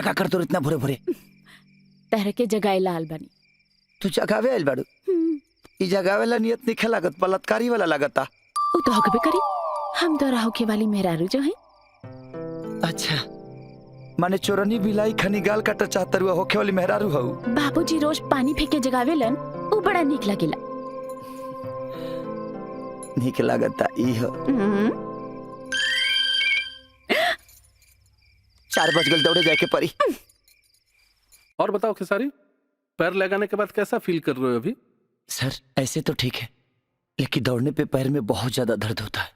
का करतो इतना भोरे भोरे? तरह के जगाए लाल बनी। तू जगावे आइल बाड़ू? ई जगावेला नियत नहीं लागत, बलात्कारी वाला लागता। वो तो हक भी करी, हम तो होके वाली मेहरारू जो है। अच्छा, माने चोरनी बिलाई खनी गाल काटा चाहता रुआ होके वाली मेहरारू हऊ? बाबूजी रोज पानी फेंके जगावेलन, वो बड़ा नीक लगेला। नीक लागता ई हो। 4 बज गल, दौड़े जाके परी। और बताओ खेसारी, पैर लगाने के बाद कैसा फील कर रहे हो अभी? सर ऐसे तो ठीक है, लेकिन दौड़ने पे पैर में बहुत ज्यादा दर्द होता है।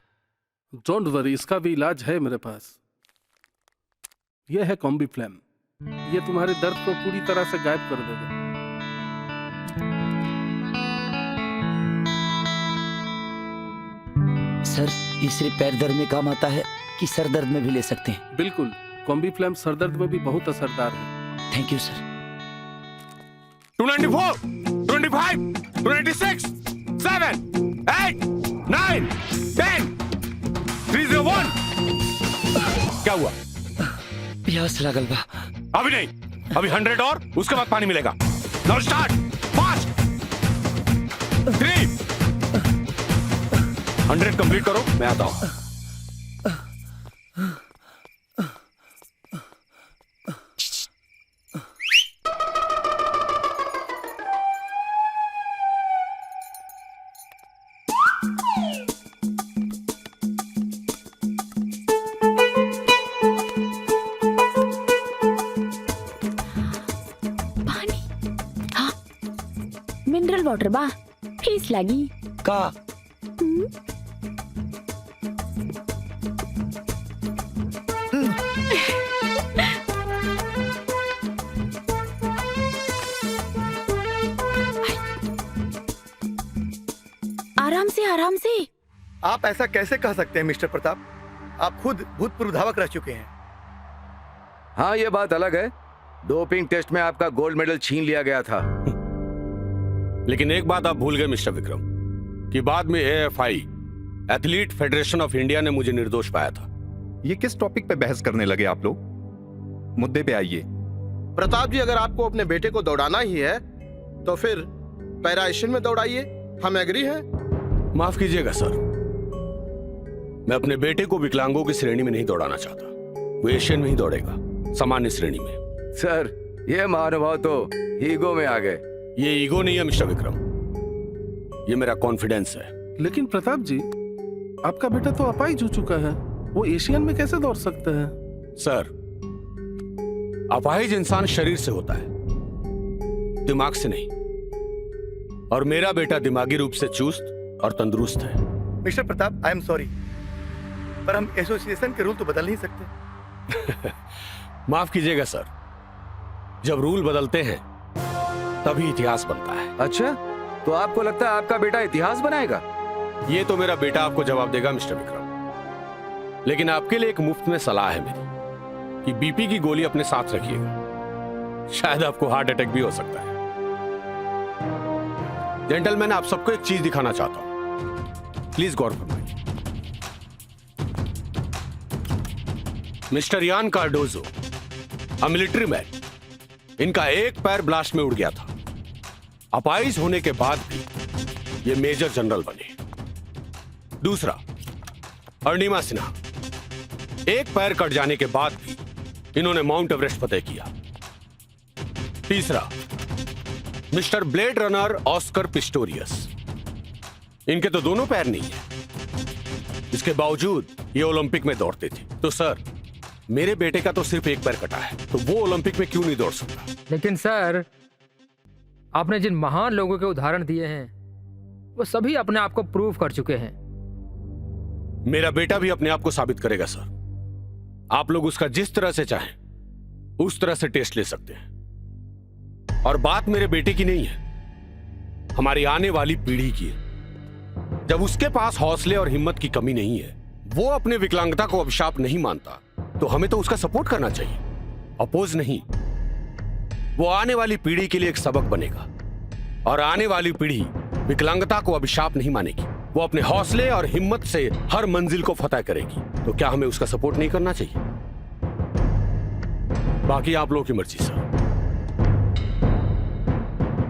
डोंट वरी, इसका भी इलाज है मेरे पास। यह है कॉम्बीफ्लैम। ये तुम्हारे दर्द को पूरी तरह से गायब कर देगा। सर ये सिर्फ पैर दर्द में काम आता है कि सर दर्द में भी ले सकते हैं? बिल्कुल, कॉम्बीफ्लैम सर दर्द में भी बहुत असरदार है। Thank you sir. 294, 25, 296, 7, 8, 9, 10, 301। क्या हुआ? प्यास लगल बा। अभी नहीं, अभी 100 और उसके बाद पानी मिलेगा। Now start, fast. 3, 100 कंप्लीट करो, मैं आता हूं। मिनरल वाटर बा, फीस लगी का? आराम से आराम से। आप ऐसा कैसे कह सकते हैं मिस्टर प्रताप? आप खुद भूतपूर्व धावक रह चुके हैं। हाँ ये बात अलग है, डोपिंग टेस्ट में आपका गोल्ड मेडल छीन लिया गया था। लेकिन एक बात आप भूल गए मिस्टर विक्रम, कि बाद में AFI athlete federation of India ने मुझे निर्दोष पाया था। ये किस टॉपिक पे बहस करने लगे आप लोग? मुद्दे पे आइए। प्रताप जी, अगर आपको अपने बेटे को दौड़ाना ही है तो फिर पैरा एशियन में दौड़ाइए, हम एग्री हैं। माफ कीजिएगा सर, मैं अपने बेटे को विकलांगों की श्रेणी में नहीं दौड़ाना चाहता। वो एशियन में ही दौड़ेगा, सामान्य श्रेणी में। सर ये महानुभाव तो ईगो में आ गए। ये ईगो नहीं है मिस्टर विक्रम, ये मेरा कॉन्फिडेंस है। लेकिन प्रताप जी, आपका बेटा तो अपाहिज हो चुका है, वो एशियन में कैसे दौड़ सकता है? सर, अपाहिज इंसान शरीर से होता है, दिमाग से नहीं। और मेरा बेटा दिमागी रूप से चुस्त और तंदुरुस्त है। Mister Pratap, I am sorry, पर हम एसोसिएशन के रूल तो बदल नहीं सकते। माफ कीजिएगा सर, जब रूल बदलते हैं तभी इतिहास बनता है। अच्छा, तो आपको लगता है आपका बेटा इतिहास बनाएगा? ये तो मेरा बेटा आपको जवाब देगा मिस्टर विक्रम, लेकिन आपके लिए एक मुफ्त में सलाह है मेरी कि बीपी की गोली अपने साथ रखिएगा, शायद आपको हार्ट अटैक भी हो सकता है। जेंटलमैन, आप सबको एक चीज दिखाना चाहता हूं, प्लीज गौर फरमाइए। मिस्टर यान कार्डोजो, अ मिलिट्री मैन, इनका एक पैर ब्लास्ट में उड़ गया था। अपाहिज होने के बाद भी ये मेजर जनरल बने। दूसरा, अर्णिमा सिन्हा, एक पैर कट जाने के बाद भी इन्होंने माउंट एवरेस्ट फतेह किया। तीसरा, mister blade runner Oscar Pistorius, इनके तो दोनों पैर नहीं है, इसके बावजूद ये ओलंपिक में दौड़ते थे। तो सर, मेरे बेटे का तो सिर्फ एक पैर कटा है, तो वो ओलंपिक में क्यों नहीं दौड़ सकता? लेकिन सर, आपने जिन महान लोगों के उदाहरण दिए हैं वो सभी अपने आप को प्रूव कर चुके हैं। मेरा बेटा भी अपने आप को साबित करेगा सर। आप लोग उसका जिस तरह से चाहें उस तरह से टेस्ट ले सकते हैं। और बात मेरे बेटे की नहीं है, हमारी आने वाली पीढ़ी की है। जब उसके पास हौसले और हिम्मत की कमी नहीं है, वो अपने विकलांगता को अभिशाप नहीं मानता, तो हमें तो उसका सपोर्ट करना चाहिए, अपोज नहीं। वो आने वाली पीढ़ी के लिए एक सबक बनेगा, और आने वाली पीढ़ी विकलांगता को अभिशाप नहीं मानेगी। वो अपने हौसले और हिम्मत से हर मंजिल को फतह करेगी। तो क्या हमें उसका सपोर्ट नहीं करना चाहिए? बाकी आप लोगों की मर्जी sir.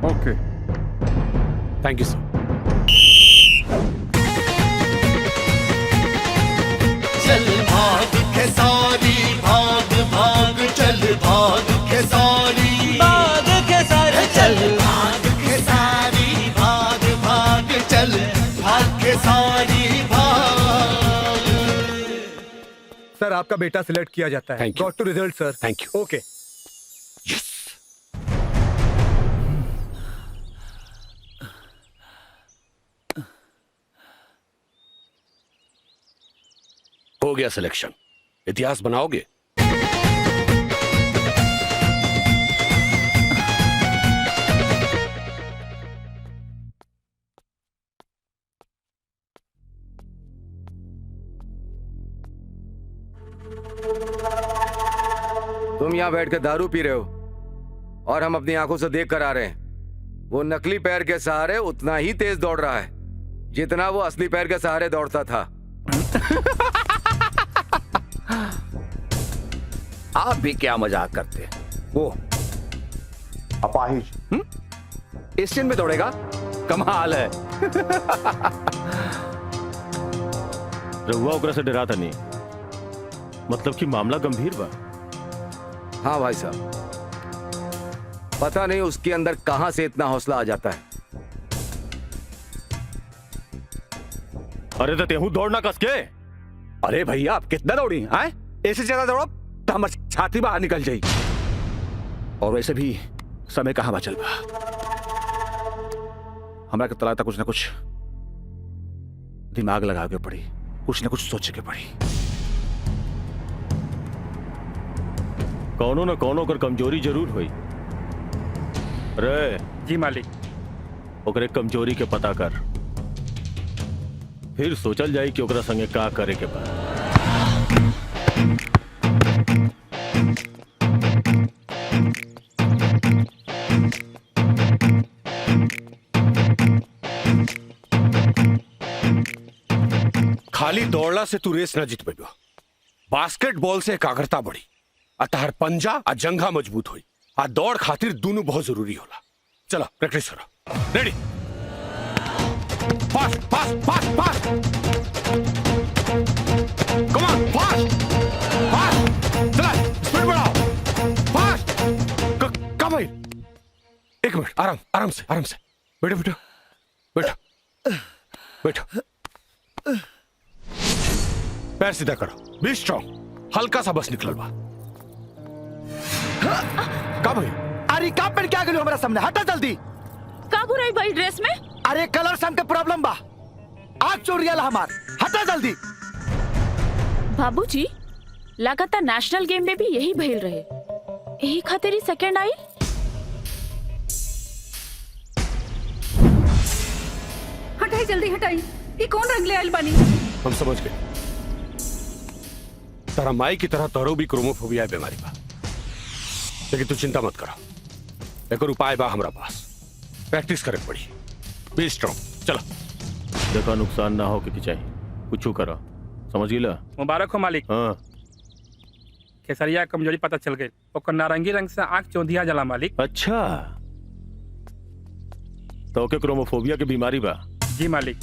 Okay. Thank you sir. चल भाग खेसारी भाग भाग चल भाग खेसारी भाग खेसारी चल भाग खेसारी भाग भाग चल भाग खेसारी भाग। सर आपका बेटा सिलेक्ट किया जाता है। Thank you. Got to result sir. Thank you. Okay. हो गया सिलेक्शन। इतिहास बनाओगे? तुम यहाँ बैठ कर दारू पी रहे हो और हम अपनी आंखों से देख कर आ रहे हैं। वो नकली पैर के सहारे उतना ही तेज दौड़ रहा है जितना वो असली पैर के सहारे दौड़ता था। आप भी क्या मजाक करते हैं? वो अपाहिज एशियन में दौड़ेगा? कमाल है। रहुआ ओकरा से डरा था नहीं, मतलब कि मामला गंभीर बा। हाँ भाई साहब, पता नहीं उसके अंदर कहां से इतना हौसला आ जाता है। अरे तो तेहू दौड़ना कस के। अरे भैया आप कितना दौड़ी आए? ऐसे ज्यादा दौड़ो तो हमारी छाती बाहर निकल जाएगी। और वैसे भी समय कहां बचल बा। हमारा के तला कुछ ना कुछ दिमाग लगा के पड़ी, कुछ ना कुछ सोचे के पड़ी। कौनो न कौनो कर कमजोरी जरूर हुई। अरे जी मालिक। ओकरे कमजोरी के पता कर, फिर सोचल जाई कि ओकरा संगे का करे के बा। खाली दौड़ला से तू रेस ना जीत पेबो। बास्केटबॉल से एकाग्रता बढ़ी, अतहर पंजा आ जंघा मजबूत हुई। आ दौड़ खातिर दोनों बहुत जरूरी होला। चलो प्रैक्टिस करो। Ready? Fast fast fast fast, come on fast fast, चला स्पीड बढ़ाओ, फास्ट। कब भाई? एक मिनट, आराम आराम से आराम से। बैठो बैठो बैठो बैठो। पैर सीधा करो, बी स्ट्रॉन्ग। हल्का सा बस निकल बा। का भाई? अरे का पेन क्या करियो हमारा सामने? हटा जल्दी। का बुराई भाई ड्रेस में? अरे कलर सम के प्रॉब्लम बा। आज चोरियल हमार, हटा जल्दी। बाबूजी, लगातार नेशनल गेम में भी यही भइल रहे। यही खातिर ही सेकंड आई। हटाई जल्दी हटाई। ये कौन रंग ले आइल बानी? हम समझ गए। तारा माई की तरह तोरो भी क्रोमोफोबिया है बीमारी बा। लेकिन तू चिंता मत करो, एक और उपाय बा हमरा पास। प्रैक्टिस करे पड़ी। Be strong. चलो। देखो नुकसान ना हो के चाहिए, कुछ करो, समझ गिला? मुबारक हो मालिक। हाँ। खेसरिया कमजोरी पता चल गई। ओकर नारंगी रंग से आंख चौंधिया जला मालिक। अच्छा, तो के क्रोमोफोबिया की बीमारी बा? जी मालिक।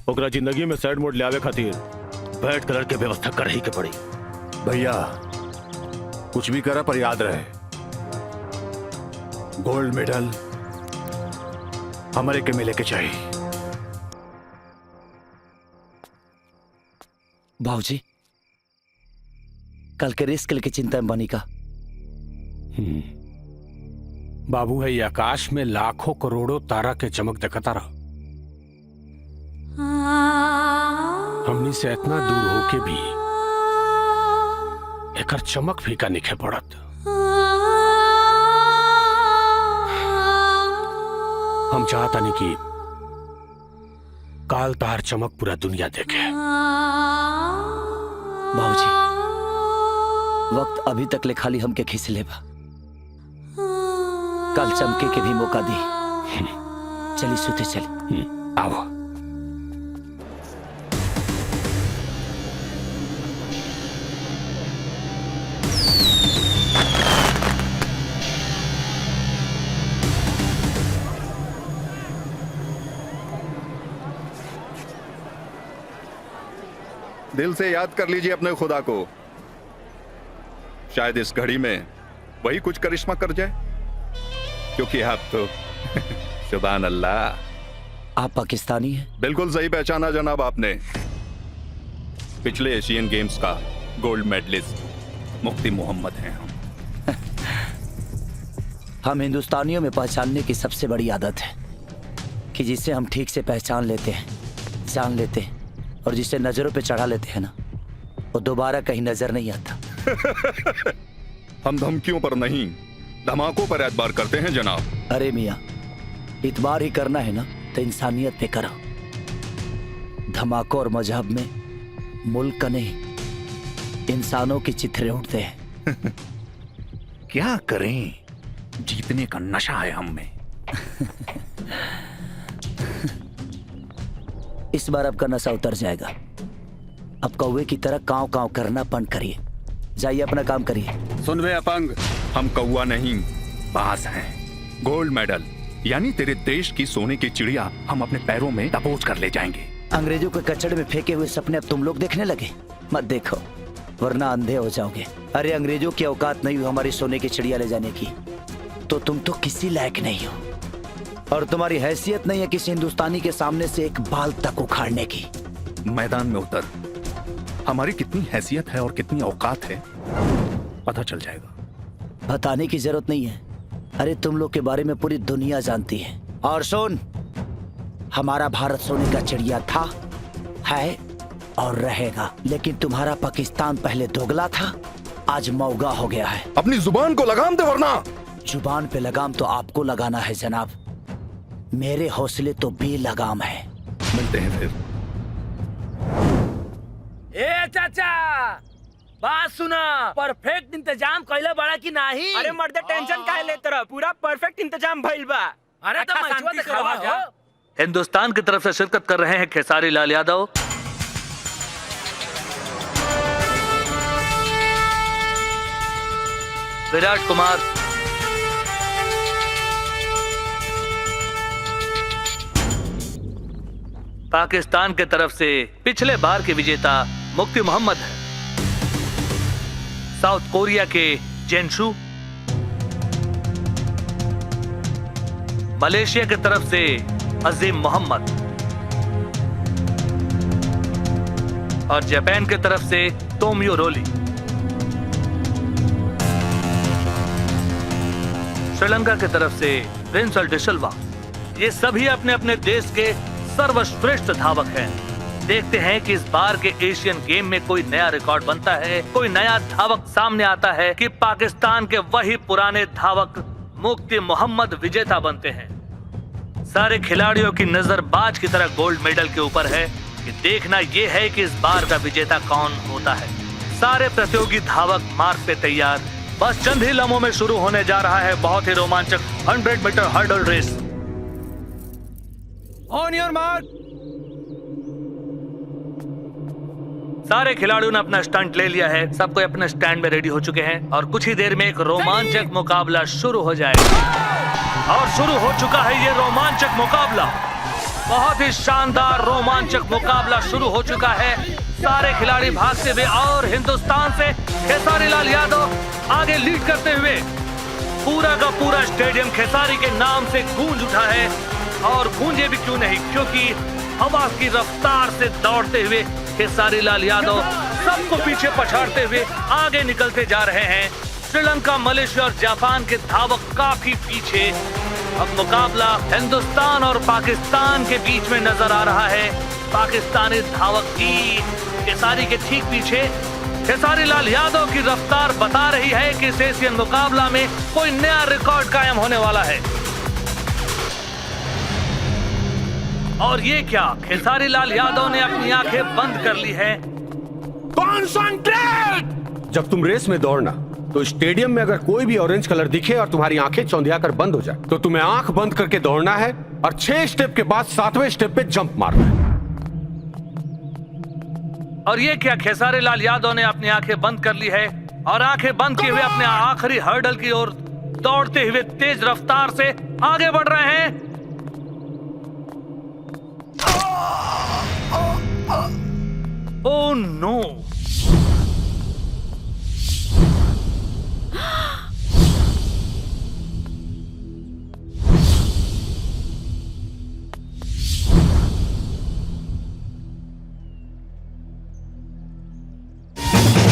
ओकरा जिंदगी में सैड मोड ले आवे खातिर बैड कलर के व्यवस्था कर ही के पड़ी। भैया कुछ भी करा पर याद रहे, गोल्ड मेडल हमारे के मिले के चाहिए। भाऊजी, कल के रेस के लिए चिंता में बनी का? बाबू है, ये आकाश में लाखों करोड़ों तारा के चमक दिखता रहो। हमनी से इतना दूर होके भी एकर चमक फीका निखे पड़त। हम चाहता नहीं कि काल तार चमक पूरा दुनिया देखे। भाऊजी, वक्त अभी तक ले खाली हमके खींच लेबा। कल चमके के भी मौका दी। चली सुते चली। आओ। दिल से याद कर लीजिए अपने खुदा को। शायद इस घड़ी में वही कुछ करिश्मा कर जाए, क्योंकि आप तो सुभान अल्लाह। आप पाकिस्तानी हैं? बिल्कुल सही पहचाना जनाब आपने। पिछले एशियन गेम्स का गोल्ड मेडलिस्ट मुफ्ती मोहम्मद हैं हम। हम हिंदुस्तानियों में पहचानने की सबसे बड़ी आदत है कि जिसे हम ठीक से पहचान लेते हैं, जान लेते हैं, और जिसे नजरों पे चढ़ा लेते हैं ना, वो दोबारा कहीं नजर नहीं आता। हम धमकियों पर नहीं, धमाकों पर एतबार करते हैं जनाब। अरे मियाँ, इतबार ही करना है ना तो इंसानियत पे करो। धमाकों और मजहब में मुल्क का नहीं, इंसानों की चित्रे उठते हैं। क्या करें, जीतने का नशा है हम में। इस बार आपका नशा उतर जाएगा। अब कौवे की तरह कांव कांव करना बंद करिए, जाइए अपना काम करिए। सुन वे अपंग, हम कौवा नहीं बाज हैं। गोल्ड मेडल यानी तेरे देश की सोने की चिड़िया हम अपने पैरों में दबोच कर ले जाएंगे। अंग्रेजों के कचड़े में फेंके हुए सपने अब तुम लोग देखने लगे? मत देखो वरना अंधे हो जाओगे। अरे अंग्रेजों की औकात नहीं हुई हमारी सोने की चिड़िया ले जाने की, तो तुम तो किसी लायक नहीं हो, और तुम्हारी हैसियत नहीं है किसी हिंदुस्तानी के सामने से एक बाल तक उखाड़ने की। मैदान में उतर, हमारी कितनी हैसियत है और कितनी औकात है पता चल जाएगा। बताने की जरूरत नहीं है, अरे तुम लोग के बारे में पूरी दुनिया जानती है। और सुन, हमारा भारत सोने का चिड़िया था, है और रहेगा, लेकिन तुम्हारा पाकिस्तान पहले दोगला था, आज मौगा हो गया है। अपनी जुबान को लगाम दे वरना। जुबान पे लगाम तो आपको लगाना है जनाब, मेरे हौसले तो बेलगाम है। मिलते हैं फिर। ए चाचा, बात सुना, परफेक्ट इंतजाम कइले बड़ा कि नहीं? अरे मर्दे टेंशन काहे लेते रह, पूरा परफेक्ट इंतजाम भइल बा। अरे तो मैचवा दिखावा हो। हिंदुस्तान की तरफ से शिरकत कर रहे हैं खेसारी लाल यादव, विराट कुमार, पाकिस्तान के तरफ से पिछले बार के विजेता मुफ्ती मोहम्मद है, साउथ कोरिया के जेनशु, मलेशिया की तरफ से अजीम मोहम्मद, और जापान की तरफ से तोमियो रोली। श्रीलंका की तरफ से प्रिंसल डिसिल्वा। ये सभी अपने अपने देश के सर्वश्रेष्ठ धावक हैं। देखते हैं कि इस बार के एशियन गेम में कोई नया रिकॉर्ड बनता है, कोई नया धावक सामने आता है कि पाकिस्तान के वही पुराने धावक मुफ्ती मोहम्मद विजेता बनते हैं। सारे खिलाड़ियों की नजर बाज की तरह गोल्ड मेडल के ऊपर है कि देखना यह है कि इस बार का विजेता कौन होता है। सारे प्रतियोगी धावक मार्ग पे तैयार, बस चंद ही लम्हों में शुरू होने जा रहा है बहुत ही रोमांचक 100 metre hurdle race. On your mark. सारे खिलाड़ियों ने अपना स्टंट ले लिया है, सब कोई अपने स्टैंड में रेडी हो चुके हैं और कुछ ही देर में एक रोमांचक मुकाबला शुरू हो जाएगा। और शुरू हो चुका है ये रोमांचक मुकाबला, बहुत ही शानदार रोमांचक मुकाबला शुरू हो चुका है। सारे खिलाड़ी भागते हुए और हिंदुस्तान से खेसारी लाल यादव आगे लीड करते हुए। पूरा का पूरा स्टेडियम खेसारी के नाम से गूंज उठा है, और गूंजे भी क्यों नहीं, क्योंकि हवा की रफ्तार से दौड़ते हुए खेसारी लाल यादव सबको पीछे पछाड़ते हुए आगे निकलते जा रहे हैं। श्रीलंका, मलेशिया और जापान के धावक काफी पीछे। अब मुकाबला हिंदुस्तान और पाकिस्तान के बीच में नजर आ रहा है। पाकिस्तानी धावक भी खेसारी के ठीक पीछे। खेसारी लाल यादव की रफ्तार बता रही है कि इस एशियन मुकाबला में कोई नया रिकॉर्ड कायम होने वाला है। और ये क्या, खेसारी लाल यादव ने अपनी आंखें बंद कर ली है। कॉन्संट्रेट! जब तुम रेस में दौड़ना तो स्टेडियम में अगर कोई भी ऑरेंज कलर दिखे और तुम्हारी आंखें चौंधिया कर बंद हो जाए तो तुम्हें आंख बंद करके दौड़ना है और 6 स्टेप के बाद 7वें स्टेप पे जंप मारना है। और ये क्या, खेसारी लाल यादव ने अपनी आंखें बंद कर ली है और आंखें बंद किए हुए अपने आखिरी हर्डल की ओर दौड़ते हुए तेज रफ्तार से आगे बढ़ रहे हैं। Oh no!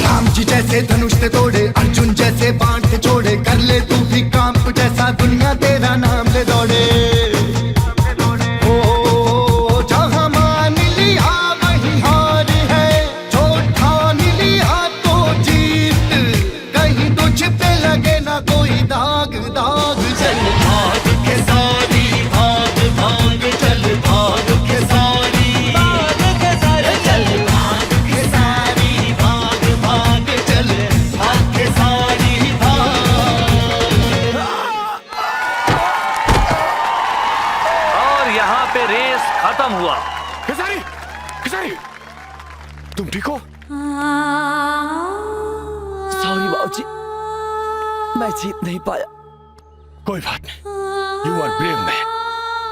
राम जी जैसे धनुष से तोड़े, अर्जुन जैसे बाण से छोड़े, कर ले तू भी काम कुछ ऐसा, दुनिया तेरा नाम ले दौड़े। ओ जहां मान लिया वही हार है, जो ठान लिया तो जीत, कहीं तुझ पे लगे ना कोई दाग दाग। चल भाग के सारी, भाग भाग चल भाग के सारी, भाग के सारे चल भाग के सारी, भाग भाग चल भाग के सारी भाग। और यहाँ पे रेस खत्म हुआ। खेसारी, खेसारी, तुम ठीक हो? सॉरी बाबूजी, मैं जीत नहीं पाया। कोई बात नहीं, यू आर ब्रेव मैन।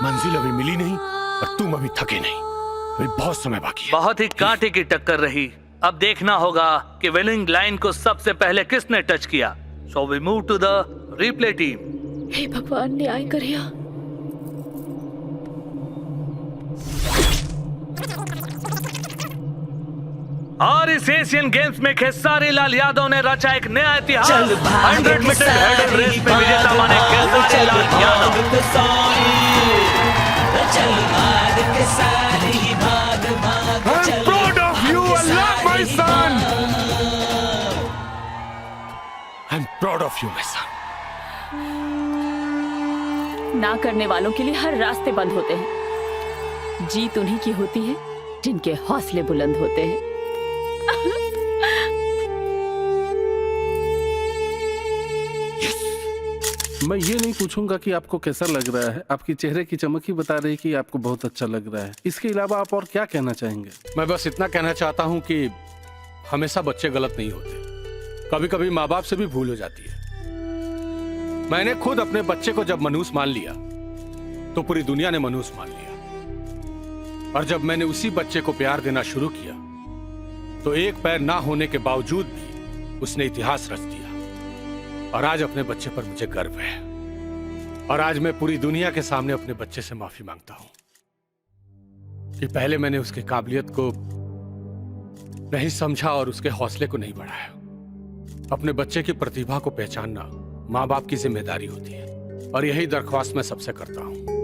मंजिल अभी मिली नहीं और तुम अभी थके नहीं, अभी बहुत समय बाकी है। बहुत ही कांटे की टक्कर रही। अब देखना होगा कि विनिंग लाइन को सबसे पहले किसने टच किया। So we move to the replay team. हे भगवान, न्याय करिया। और इस एशियन गेम्स में खेसारी लाल यादव ने रचा एक नया इतिहास। चल भाग 100 मीटर हर्डल रेस में विजेता बने खेसारी लाल यादव। चल भाग के सारी, भाग भाग चल। proud of you a lot, my son. I'm proud of you, my son. ना करने वालों के लिए हर रास्ते बंद होते हैं। जीत उन्हीं की होती है जिनके हौसले बुलंद होते हैं। मैं ये नहीं पूछूंगा कि आपको कैसा लग रहा है, आपकी चेहरे की चमक ही बता रही कि आपको बहुत अच्छा लग रहा है। इसके अलावा आप और क्या कहना चाहेंगे? मैं बस इतना कहना चाहता हूँ कि हमेशा बच्चे गलत नहीं होते, कभी कभी माँ बाप से भी भूल हो जाती है। मैंने खुद अपने बच्चे को जब मनहूस मान लिया तो पूरी दुनिया ने मनहूस मान लिया, और जब मैंने उसी बच्चे को प्यार देना शुरू किया तो एक पैर ना होने के बावजूद भी उसने इतिहास रच दिया। और आज अपने बच्चे पर मुझे गर्व है, और आज मैं पूरी दुनिया के सामने अपने बच्चे से माफी मांगता हूं कि पहले मैंने उसकी काबिलियत को नहीं समझा और उसके हौसले को नहीं बढ़ाया। अपने बच्चे की प्रतिभा को पहचानना माँ बाप की जिम्मेदारी होती है, और यही दरख्वास्त मैं सबसे करता हूं।